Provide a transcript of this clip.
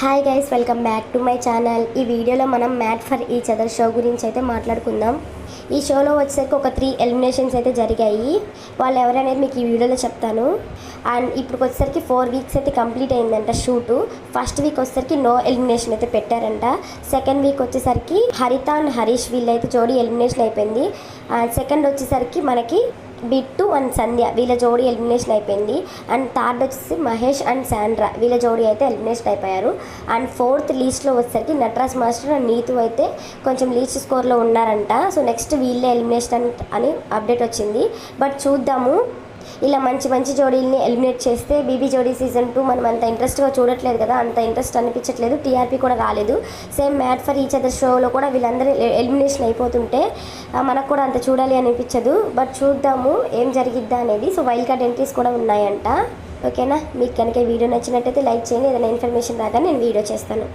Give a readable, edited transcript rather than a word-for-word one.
Hi guys, welcome back to my channel. ఈ వీడియోలో మనం made for each other show గురించి అయితే మాట్లాడుకుందాం. ఈ షోలో వచ్చేసరికి ఒక 3 ఎలిమినేషన్స్ అయితే జరిగాయి. వాళ్ళు ఎవరనేది మీకు ఈ వీడియోలో చెప్తాను. అండ్ ఇప్పుడు వచ్చేసరికి 4 వీక్స్ అయితే కంప్లీట్ అయిందంట షూటు. ఫస్ట్ వీక్ వచ్చేసరికి నో ఎలిమినేషన్ అయితే పెట్టారంట. సెకండ్ వీక్ వచ్చేసరికి హరిత అండ్ హరీష్ వీళ్ళైతే జోడీ ఎలిమినేషన్ అయిపోయింది. సెకండ్ వచ్చేసరికి మనకి బిట్టు అండ్ సంధ్య వీళ్ళ జోడీ ఎలిమినేషన్ అయిపోయింది. అండ్ థర్డ్ వచ్చేసి మహేష్ అండ్ శాండ్రా వీళ్ళ జోడీ అయితే ఎలిమినేషన్ అయిపోయారు. అండ్ ఫోర్త్ లీస్ట్లో వచ్చేసరికి నటరాజ్ మాస్టర్ అండ్ నీతు అయితే కొంచెం లీస్ట్ స్కోర్లో ఉన్నారంట. సో నెక్స్ట్ వీళ్ళే ఎలిమినేషన్ అని అప్డేట్ వచ్చింది. బట్ చూద్దాము, ఇలా మంచి మంచి జోడీల్ని ఎలిమినేట్ చేస్తే బీబీ జోడీ సీజన్ 2 మనం అంత ఇంట్రెస్ట్గా చూడట్లేదు కదా, అంత ఇంట్రెస్ట్ అనిపించట్లేదు. టీఆర్పీ కూడా రాలేదు. Same made for each other షోలో కూడా వీళ్ళందరూ ఎలిమినేషన్ అయిపోతుంటే మనకు కూడా అంత చూడాలి అనిపించదు. బట్ చూద్దాము ఏం జరిగిద్దా అనేది. సో వైల్డ్ కార్డ్ ఎంట్రీస్ కూడా ఉన్నాయంట. ఓకేనా, మీకు కనుక వీడియో నచ్చినట్టయితే లైక్ చేయండి. ఏదైనా ఇన్ఫర్మేషన్ రాగానే నేను వీడియో చేస్తాను.